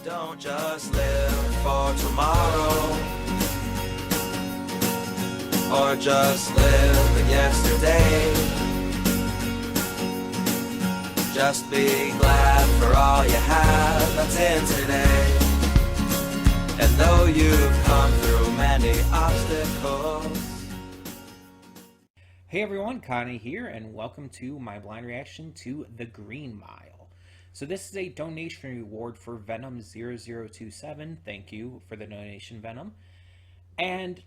Don't just live for tomorrow, or just live in yesterday. Just be glad for all you have that's in today. And though you've come through many obstacles. Hey everyone, Connie here, and welcome to my blind reaction to The Green Mile. So this is a donation reward for Venom0027. Thank you for the donation, Venom. And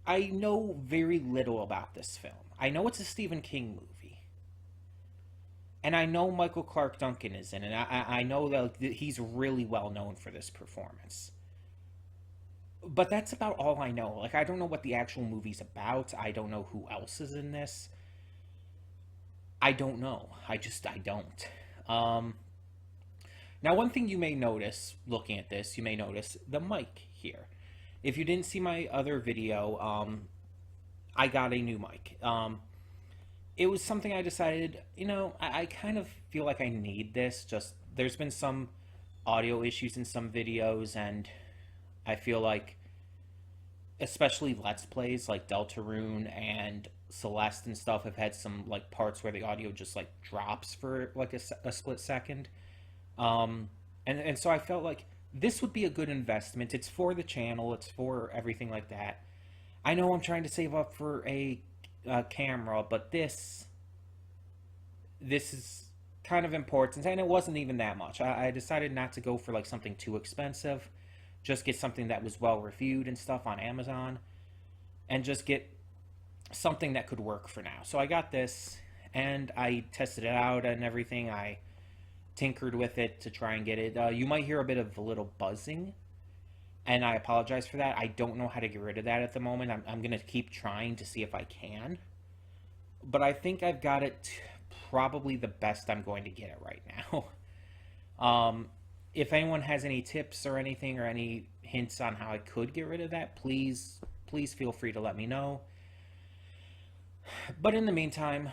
I know very little about this film. I know it's a Stephen King movie. And I know Michael Clarke Duncan is in it. I know that he's really well known for this performance. But that's about all I know. Like, I don't know what the actual movie's about. I don't know who else is in this. I don't know. I don't. Now, one thing you may notice, looking at this, you may notice the mic here. If you didn't see my other video, I got a new mic. It was something I decided, I kind of feel like I need this. Just, there's been some audio issues in some videos, and I feel like, especially Let's Plays like Deltarune and Celeste and stuff, have had some like parts where the audio just like drops for like a split second. And so I felt like this would be a good investment. It's for the channel, it's for everything like that. I know I'm trying to save up for a camera, but this is kind of important, and it wasn't even that much. I decided not to go for like something too expensive. Just get something that was well reviewed and stuff on Amazon, and just get something that could work for now. So I got this, and I tested it out and everything. I tinkered with it to try and get it. You might hear a little buzzing, and I apologize for that. I don't know how to get rid of that at the moment. I'm going to keep trying to see if I can. But I think I've got it probably the best I'm going to get it right now. If anyone has any tips or anything or any hints on how I could get rid of that, please feel free to let me know. But in the meantime,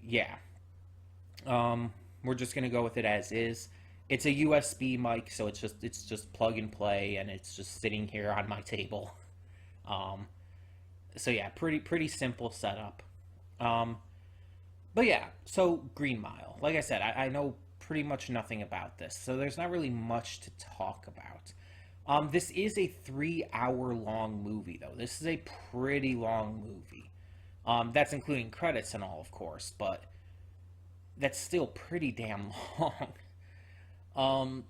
yeah. We're just going to go with it as is. It's a USB mic, so it's just plug and play, and it's just sitting here on my table. So yeah, pretty simple setup. But yeah, so Green Mile. Like I said, I know pretty much nothing about this, so there's not really much to talk about. This is a 3-hour-long movie, though. This is a pretty long movie. That's including credits and all, of course, but that's still pretty damn long.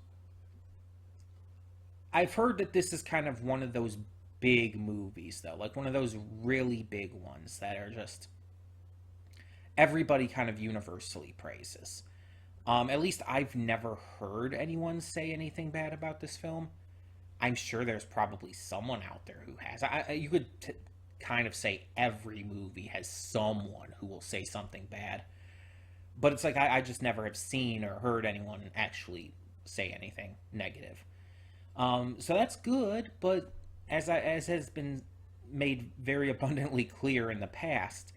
I've heard that this is kind of one of those big movies, though, like one of those really big ones that are just everybody kind of universally praises. At least I've never heard anyone say anything bad about this film. I'm sure there's probably someone out there who has. You could kind of say every movie has someone who will say something bad. But it's like I just never have seen or heard anyone actually say anything negative. So that's good, but as has been made very abundantly clear in the past,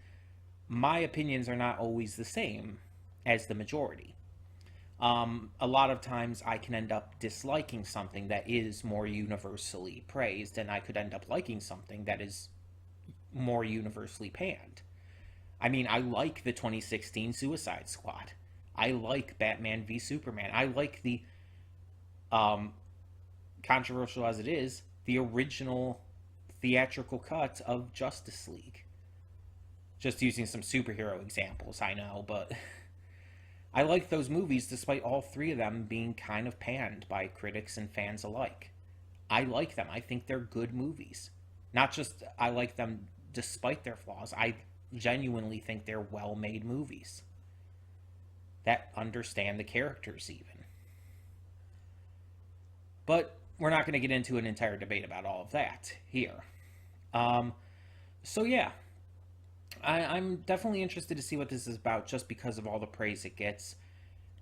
my opinions are not always the same as the majority. A lot of times I can end up disliking something that is more universally praised, and I could end up liking something that is more universally panned. I mean, I like the 2016 Suicide Squad. I like Batman v Superman. I like the, controversial as it is, the original theatrical cut of Justice League. Just using some superhero examples, I know, but I like those movies despite all three of them being kind of panned by critics and fans alike. I like them. I think they're good movies. Not just I like them despite their flaws. I genuinely think they're well-made movies that understand the characters even. But we're not going to get into an entire debate about all of that here. So yeah, I'm definitely interested to see what this is about just because of all the praise it gets.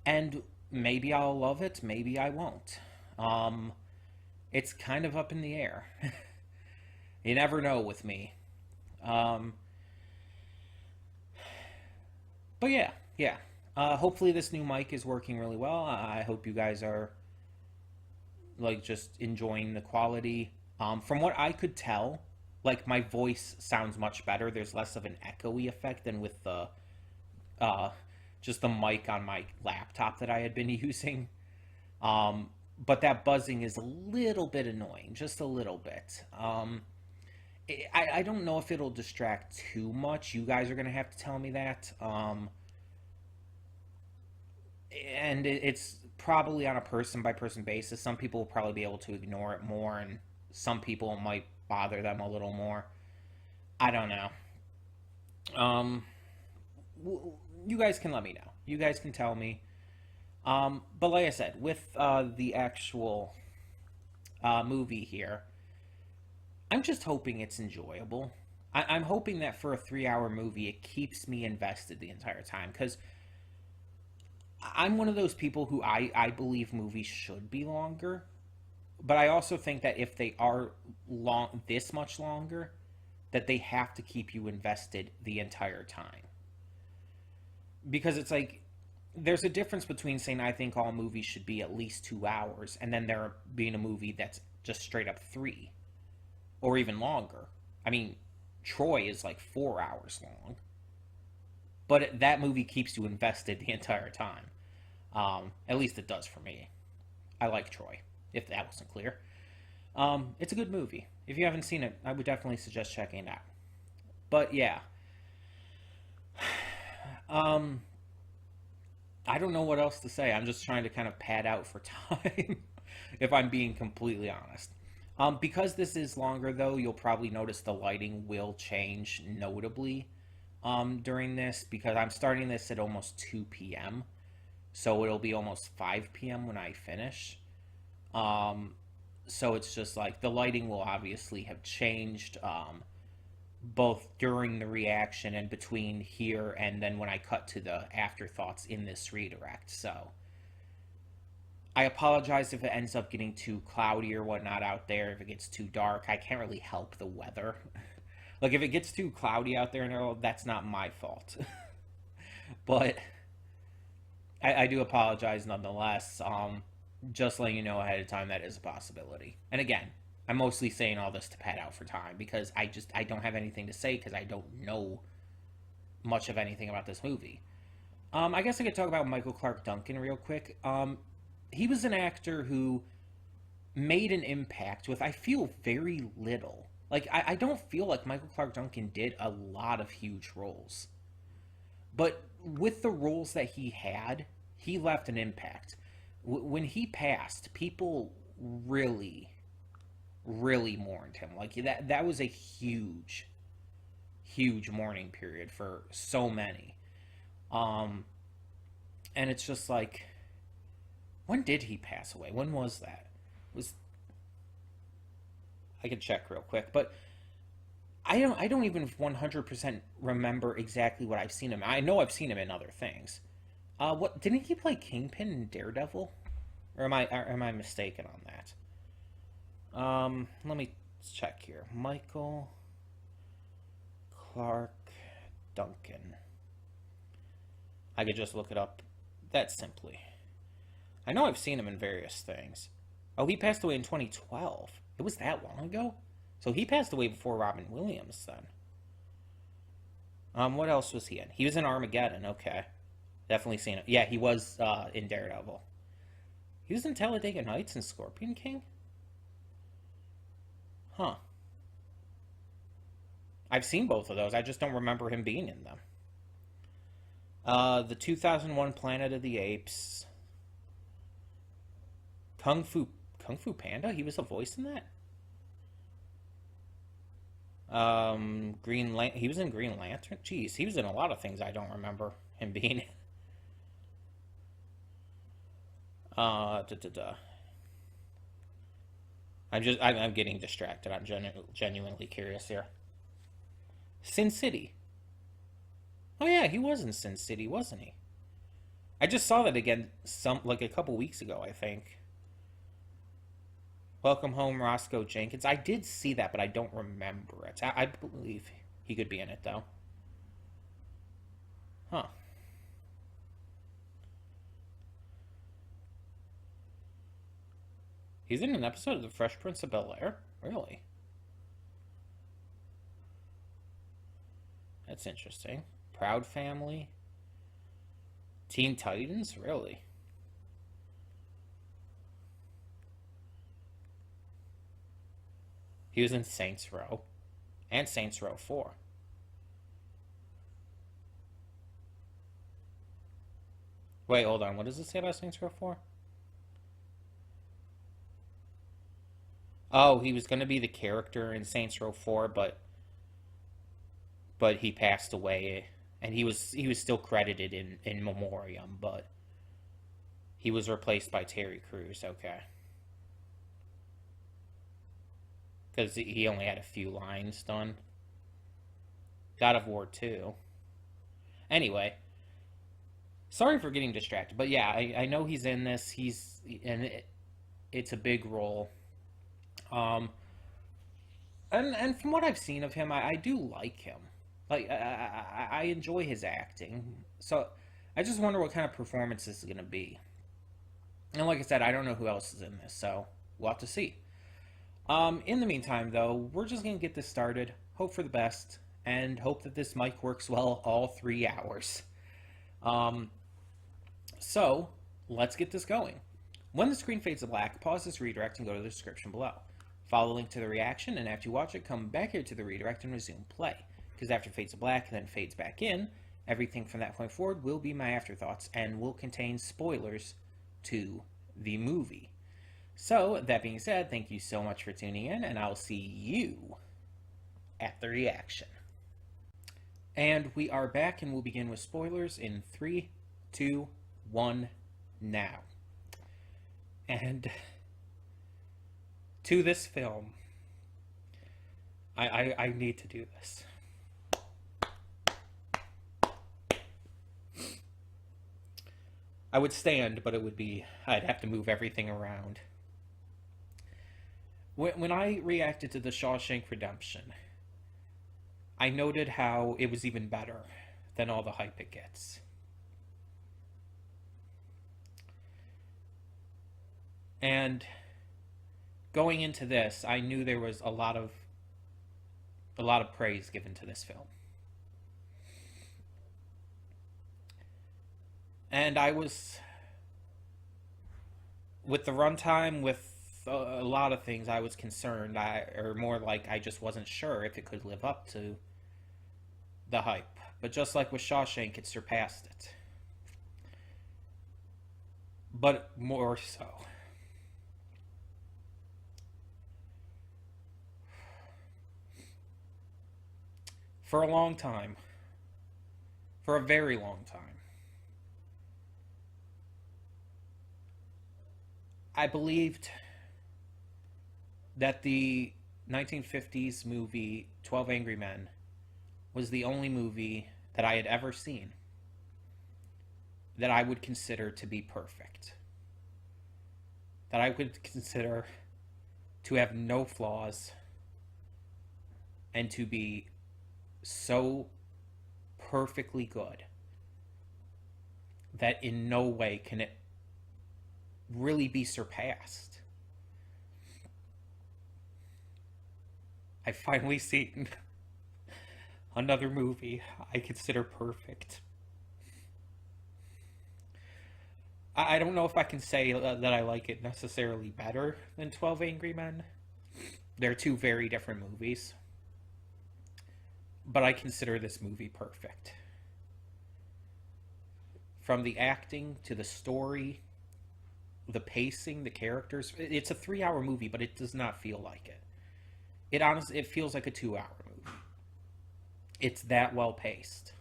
And maybe I'll love it, maybe I won't. It's kind of up in the air. You never know with me. But yeah. Hopefully this new mic is working really well. I hope you guys are like just enjoying the quality. From what I could tell, like my voice sounds much better. There's less of an echoey effect than with the uh, just the mic on my laptop that I had been using. But that buzzing is a little bit annoying, just a little bit. I don't know if it'll distract too much. You guys are gonna have to tell me that. And it's probably on a person by person basis. Some people will probably be able to ignore it more, and some people it might bother them a little more. I don't know. Um, you guys can let me know. You guys can tell me. But like I said, with the actual movie here, I'm just hoping it's enjoyable. I'm hoping that for a 3 hour movie, it keeps me invested the entire time. Because I'm one of those people who I believe movies should be longer. But I also think that if they are this much longer, that they have to keep you invested the entire time. Because it's like, there's a difference between saying I think all movies should be at least 2 hours, and then there being a movie that's just straight up three, or even longer. I mean, Troy is like 4 hours long, but that movie keeps you invested the entire time. At least it does for me. I like Troy, if that wasn't clear. It's a good movie. If you haven't seen it, I would definitely suggest checking it out. But yeah, I don't know what else to say. I'm just trying to kind of pad out for time, if I'm being completely honest. Because this is longer, though, you'll probably notice the lighting will change notably during this, because I'm starting this at almost 2 p.m., so it'll be almost 5 p.m. when I finish. So it's just like the lighting will obviously have changed, both during the reaction and between here and then when I cut to the afterthoughts in this redirect. So I apologize if it ends up getting too cloudy or whatnot out there, if it gets too dark. I can't really help the weather. Like, if it gets too cloudy out there, and that's not my fault. But I do apologize nonetheless. Just letting you know ahead of time that is a possibility. And again, I'm mostly saying all this to pad out for time, because I don't have anything to say, because I don't know much of anything about this movie. I guess I could talk about Michael Clarke Duncan real quick. He was an actor who made an impact with, I feel, very little. Like, I don't feel like Michael Clarke Duncan did a lot of huge roles. But with the roles that he had, he left an impact. When he passed, people really, really mourned him. Like, that was a huge, huge mourning period for so many. And it's just like, when did he pass away? When was that? I could check real quick, but I don't even 100% remember exactly what I've seen him. I know I've seen him in other things. What didn't he play Kingpin in Daredevil? Or am I mistaken on that? Let me check here. Michael Clarke Duncan. I could just look it up that simply. I know I've seen him in various things. Oh, he passed away in 2012. It was that long ago? So he passed away before Robin Williams, then. What else was he in? He was in Armageddon, okay. Definitely seen it. Yeah, he was in Daredevil. He was in Talladega Nights and Scorpion King? Huh. I've seen both of those. I just don't remember him being in them. The 2001 Planet of the Apes. Kung Fu Panda? He was a voice in that? He was in Green Lantern? Jeez, he was in a lot of things I don't remember him being in. I'm getting distracted. I'm genuinely curious here. Sin City. Oh yeah, he was in Sin City, wasn't he? I just saw that again a couple weeks ago, I think. Welcome Home, Roscoe Jenkins. I did see that, but I don't remember it. I believe he could be in it, though. Huh. He's in an episode of The Fresh Prince of Bel-Air? Really? That's interesting. Proud Family? Teen Titans? Really? He was in Saints Row. And Saints Row 4. Wait, hold on. What does it say about Saints Row 4? Oh, he was going to be the character in Saints Row 4, but he passed away, and he was still credited in memoriam, but he was replaced by Terry Crews. Okay, because he only had a few lines done. God of War 2. Anyway, sorry for getting distracted, but yeah, I know he's in this. It's a big role. And from what I've seen of him, I do like him. Like I enjoy his acting. So I just wonder what kind of performance this is going to be. And like I said, I don't know who else is in this, so we'll have to see. In the meantime, though, we're just going to get this started. Hope for the best, and hope that this mic works well all 3 hours. So let's get this going. When the screen fades to black, pause this redirect and go to the description below. Follow the link to the reaction, and after you watch it, come back here to the redirect and resume play. Because after it fades to black and then fades back in, everything from that point forward will be my afterthoughts and will contain spoilers to the movie. So, that being said, thank you so much for tuning in, and I'll see you at the reaction. And we are back, and we'll begin with spoilers in 3, 2, 1, now. And to this film, I need to do this. I would stand, but I'd have to move everything around. When I reacted to The Shawshank Redemption, I noted how it was even better than all the hype it gets. And going into this, I knew there was a lot of praise given to this film. And I was, with the runtime, with a lot of things, I was concerned, or more like I just wasn't sure if it could live up to the hype. But just like with Shawshank, it surpassed it. But more so. For a long time, for a very long time, I believed that the 1950s movie 12 Angry Men was the only movie that I had ever seen that I would consider to be perfect. That I would consider to have no flaws and to be so perfectly good that in no way can it really be surpassed. I've finally seen another movie I consider perfect. I don't know if I can say that I like it necessarily better than 12 Angry Men. They're two very different movies. But I consider this movie perfect. From the acting to the story, the pacing, the characters. It's a 3-hour movie, but it does not feel like it. It feels like a 2-hour movie. It's that well paced.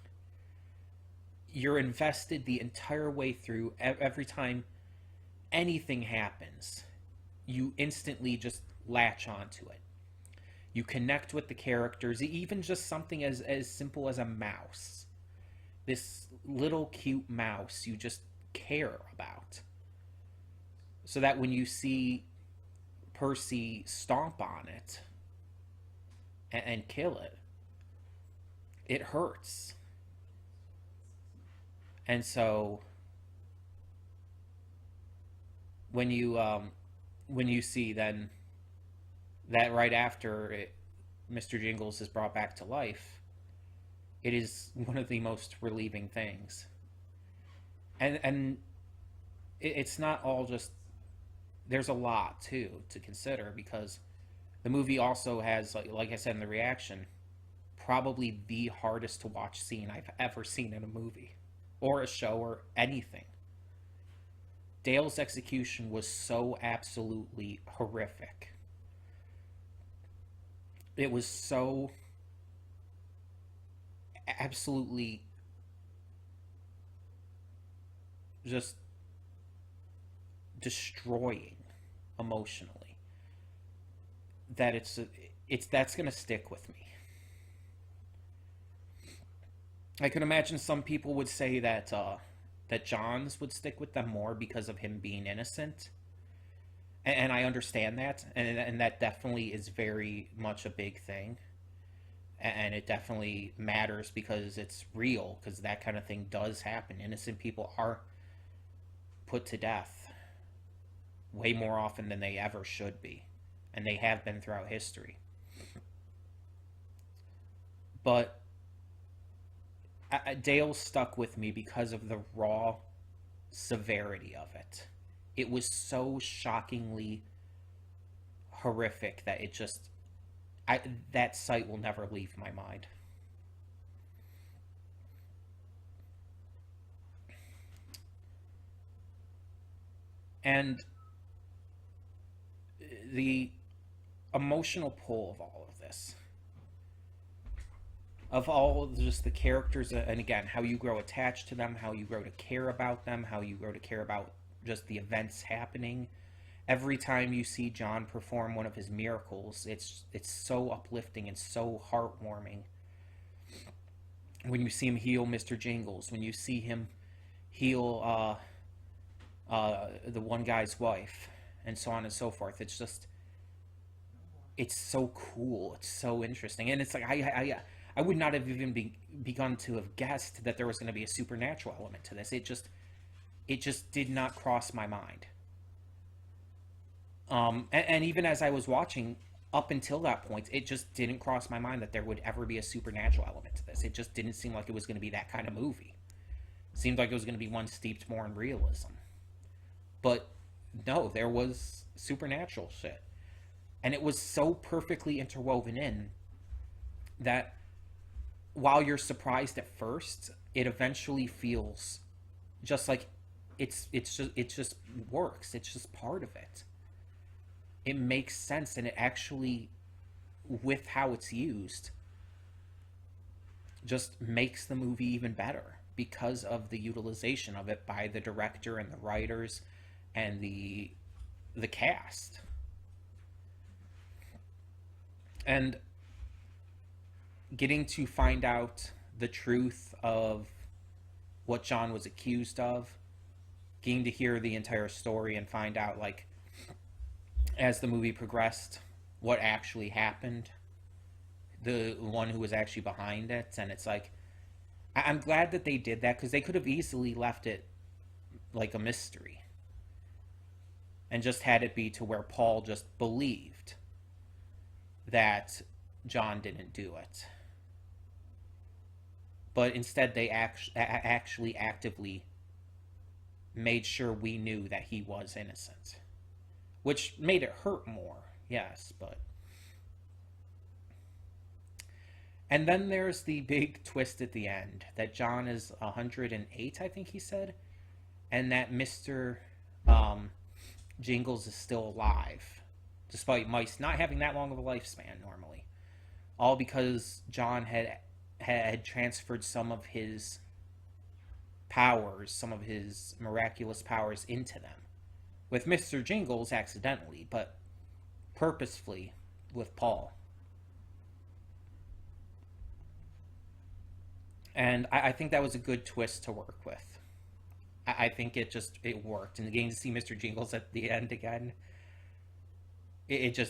You're invested the entire way through. Every time anything happens, you instantly just latch onto it. You connect with the characters, even just something as simple as a mouse. This little cute mouse you just care about. So that when you see Percy stomp on it and kill it, it hurts. And so when you when you see then that right after Mr. Jingles is brought back to life, it is one of the most relieving things. And it's not all just, there's a lot too to consider, because the movie also has, like I said in the reaction, probably the hardest to watch scene I've ever seen in a movie or a show or anything. Dale's execution was so absolutely horrific. It was so absolutely just destroying emotionally that it's that's going to stick with me. I could imagine some people would say that that John's would stick with them more because of him being innocent, and I understand that, and that definitely is very much a big thing, and it definitely matters because it's real, because that kind of thing does happen. Innocent people are put to death way more often than they ever should be, and they have been throughout history. But Dale stuck with me because of the raw severity of it. It was so shockingly horrific that it just, that sight will never leave my mind. And the emotional pull of all of this, of all of just the characters, and again, how you grow attached to them, how you grow to care about them, how you grow to care about just the events happening. Every time you see John perform one of his miracles, it's so uplifting and so heartwarming. When you see him heal Mr. Jingles, when you see him heal the one guy's wife, and so on and so forth, it's just, it's so cool, it's so interesting, and it's like I would not have even begun to have guessed that there was going to be a supernatural element to this. It just did not cross my mind. And even as I was watching up until that point, it just didn't cross my mind that there would ever be a supernatural element to this. It just didn't seem like it was going to be that kind of movie. It seemed like it was going to be one steeped more in realism. But no, there was supernatural shit. And it was so perfectly interwoven in that while you're surprised at first, it eventually feels just like it just works. It's just part of it. It makes sense, and it actually, with how it's used, just makes the movie even better because of the utilization of it by the director and the writers and the cast. And getting to find out the truth of what John was accused of, getting to hear the entire story and find out, like, as the movie progressed, what actually happened, the one who was actually behind it. And it's like, I'm glad that they did that, because they could have easily left it like a mystery and just had it be to where Paul just believed that John didn't do it. But instead, they actually actively made sure we knew that he was innocent, which made it hurt more, yes, but... And then there's the big twist at the end, that John is 108, I think he said, and that Mr. Jingles is still alive, despite mice not having that long of a lifespan normally. All because John had transferred some of his powers, some of his miraculous powers into them. With Mr. Jingles accidentally, but purposefully with Paul. And I think that was a good twist to work with. I think it worked. And getting to see Mr. Jingles at the end again, it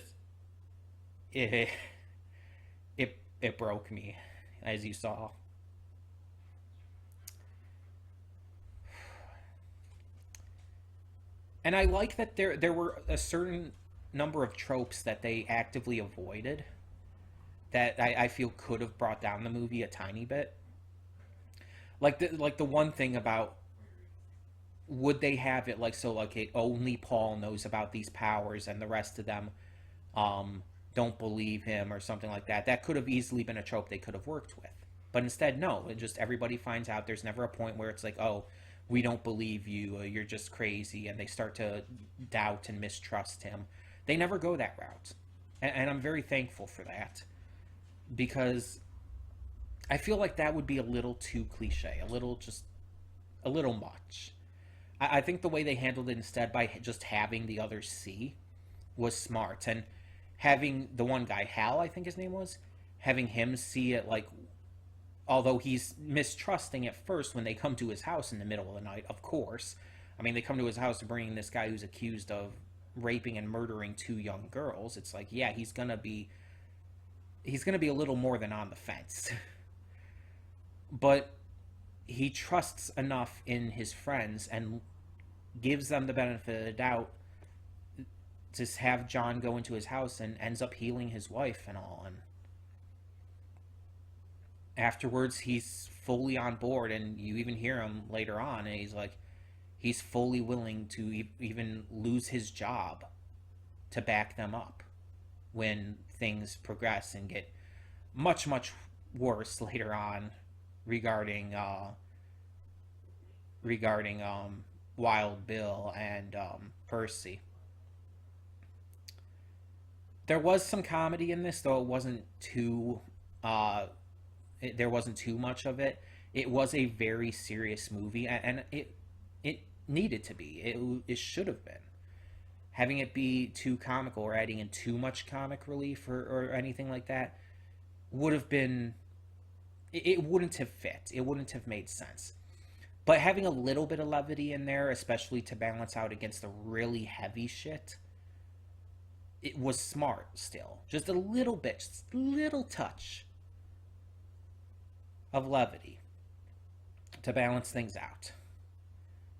broke me, as you saw. And I like that there were a certain number of tropes that they actively avoided that I feel could have brought down the movie a tiny bit. Like the one thing about, would they have it like, so like only Paul knows about these powers and the rest of them don't believe him or something like that. That could have easily been a trope they could have worked with. But instead, no. It just, everybody finds out. There's never a point where it's like, oh, we don't believe you, you're just crazy, and they start to doubt and mistrust him. They never go that route. And I'm very thankful for that. Because I feel like that would be a little too cliche, a little much. I think the way they handled it instead, by just having the others see, was smart. And having the one guy, Hal, I think his name was, having him see it, like, although he's mistrusting at first when they come to his house in the middle of the night, of course. I mean, they come to his house bringing this guy who's accused of raping and murdering 2 young girls. It's like, yeah, he's gonna be a little more than on the fence. But he trusts enough in his friends and gives them the benefit of the doubt to have John go into his house, and ends up healing his wife and all. And afterwards, he's fully on board, and you even hear him later on, and he's like, he's fully willing to even lose his job to back them up when things progress and get much, much worse later on regarding Wild Bill and Percy. There was some comedy in this, though it wasn't too there wasn't too much of it. It was a very serious movie, and it needed to be. It should have been. Having it be too comical or adding in too much comic relief or anything like that would have been, it wouldn't have fit. It wouldn't have made sense. But having a little bit of levity in there, especially to balance out against the really heavy shit, it was smart still. Just a little bit, just a little touch of levity to balance things out.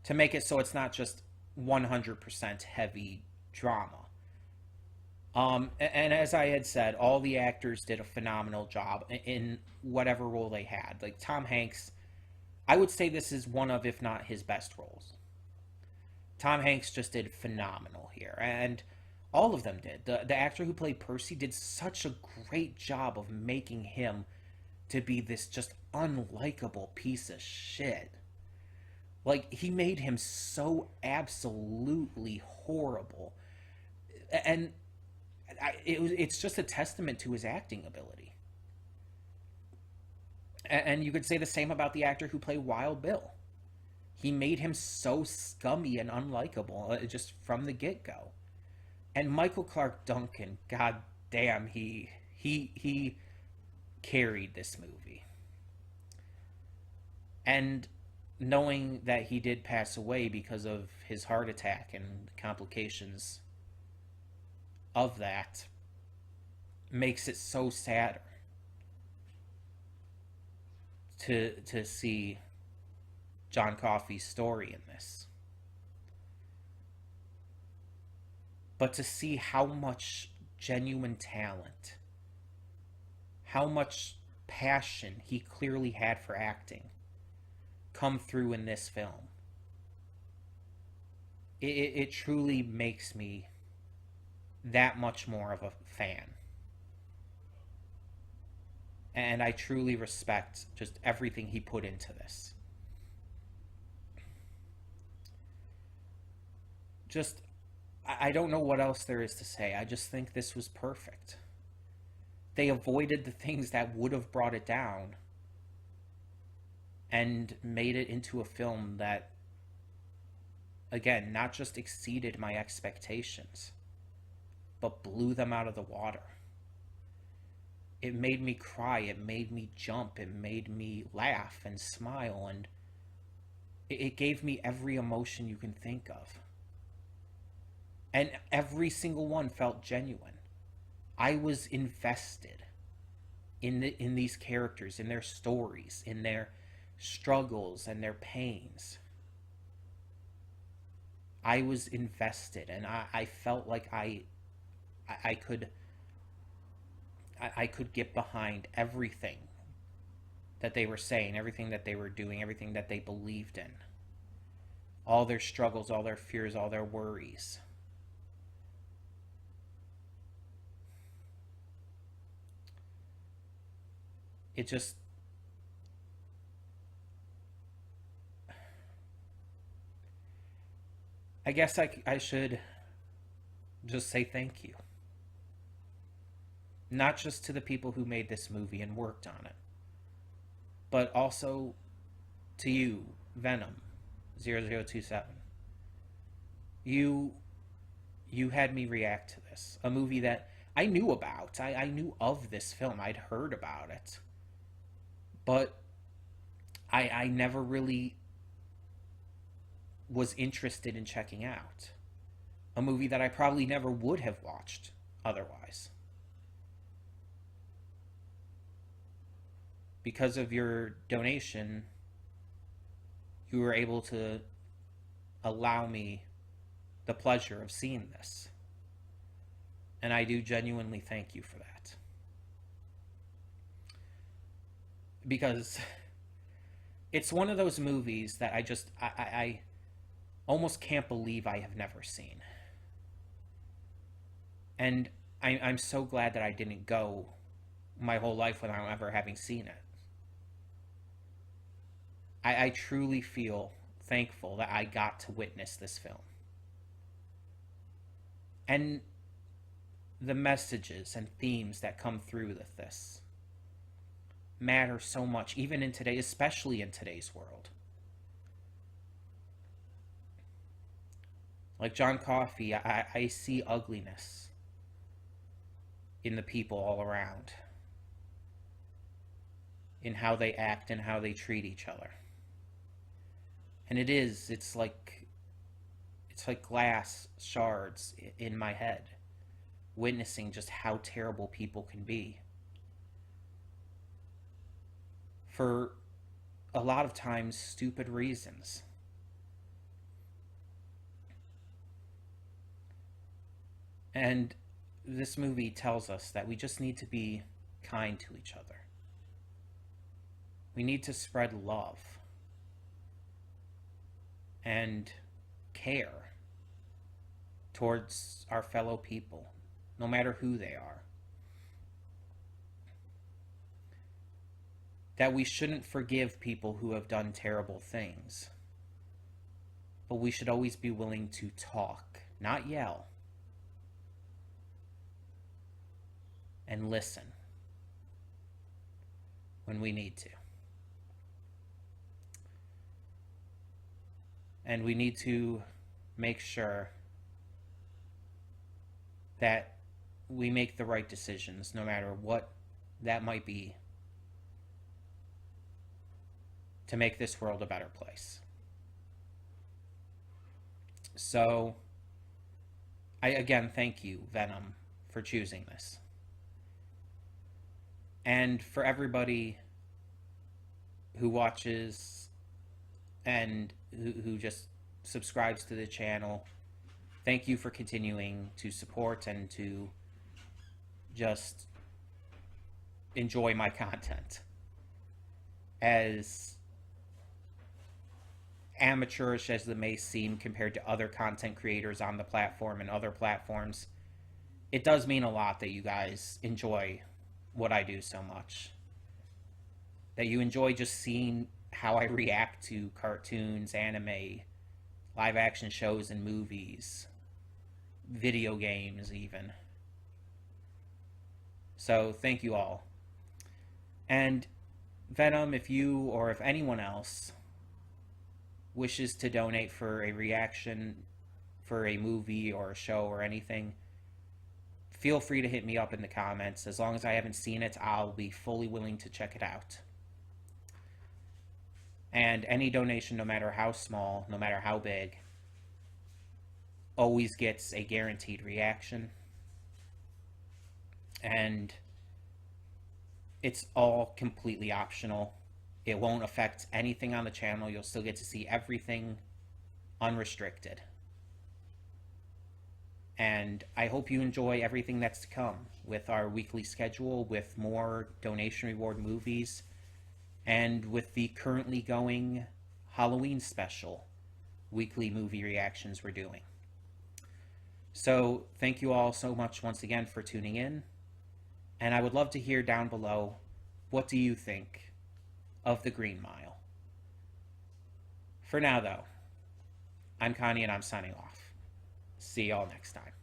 To make it so it's not just 100% heavy drama. And as I had said, all the actors did a phenomenal job in whatever role they had. Like Tom Hanks, I would say this is one of, if not his best roles. Tom Hanks just did phenomenal here, and all of them did. The actor who played Percy did such a great job of making him to be this just unlikable piece of shit. Like, he made him so absolutely horrible. And it's just a testament to his acting ability. And you could say the same about the actor who played Wild Bill. He made him so scummy and unlikable just from the get-go. And Michael Clarke Duncan, god damn, he carried this movie. And knowing that he did pass away because of his heart attack and complications of that makes it so sadder to see John Coffey's story in this. But to see how much genuine talent, how much passion he clearly had for acting come through in this film, it truly makes me that much more of a fan. And I truly respect just everything he put into this. Just, I don't know what else there is to say. I just think this was perfect. They avoided the things that would have brought it down and made it into a film that, again, not just exceeded my expectations, but blew them out of the water. It made me cry, it made me jump, it made me laugh and smile, and it gave me every emotion you can think of. And every single one felt genuine. I was invested in these characters, in their stories, in their struggles and their pains. I was invested, and I felt like I could I could get behind everything that they were saying, everything that they were doing, everything that they believed in, all their struggles, all their fears, all their worries. It just, I guess I should just say thank you. Not just to the people who made this movie and worked on it, but also to you, Venom 0027. You had me react to this, a movie that I knew about. I knew of this film. I'd heard about it. But I never really was interested in checking out. A movie that I probably never would have watched otherwise. Because of your donation, you were able to allow me the pleasure of seeing this. And I do genuinely thank you for that. Because it's one of those movies that I almost can't believe I have never seen. And I'm so glad that I didn't go my whole life without ever having seen it. I truly feel thankful that I got to witness this film. And the messages and themes that come through with this matter so much, even in today, especially in today's world. Like John Coffey, I see ugliness in the people all around, in how they act and how they treat each other. And it's like glass shards in my head, witnessing just how terrible people can be. For a lot of times, stupid reasons. And this movie tells us that we just need to be kind to each other. We need to spread love and care towards our fellow people, no matter who they are. That we shouldn't forgive people who have done terrible things, but we should always be willing to talk, not yell, and listen when we need to. And we need to make sure that we make the right decisions, no matter what that might be, to make this world a better place. So, I again thank you, Venom, for choosing this. And for everybody who watches and who just subscribes to the channel, thank you for continuing to support and to just enjoy my content. As amateurish as it may seem compared to other content creators on the platform and other platforms, it does mean a lot that you guys enjoy what I do so much. That you enjoy just seeing how I react to cartoons, anime, live action shows and movies, video games even. So thank you all. And Venom, if you or if anyone else wishes to donate for a reaction for a movie or a show or anything, feel free to hit me up in the comments. As long as I haven't seen it, I'll be fully willing to check it out. And any donation, no matter how small, no matter how big, always gets a guaranteed reaction. And it's all completely optional. It won't affect anything on the channel. You'll still get to see everything unrestricted. And I hope you enjoy everything that's to come with our weekly schedule, with more donation reward movies, and with the currently going Halloween special weekly movie reactions we're doing. So thank you all so much once again for tuning in. And I would love to hear down below, what do you think of the Green Mile? For now, though, I'm Connie and I'm signing off. See y'all next time.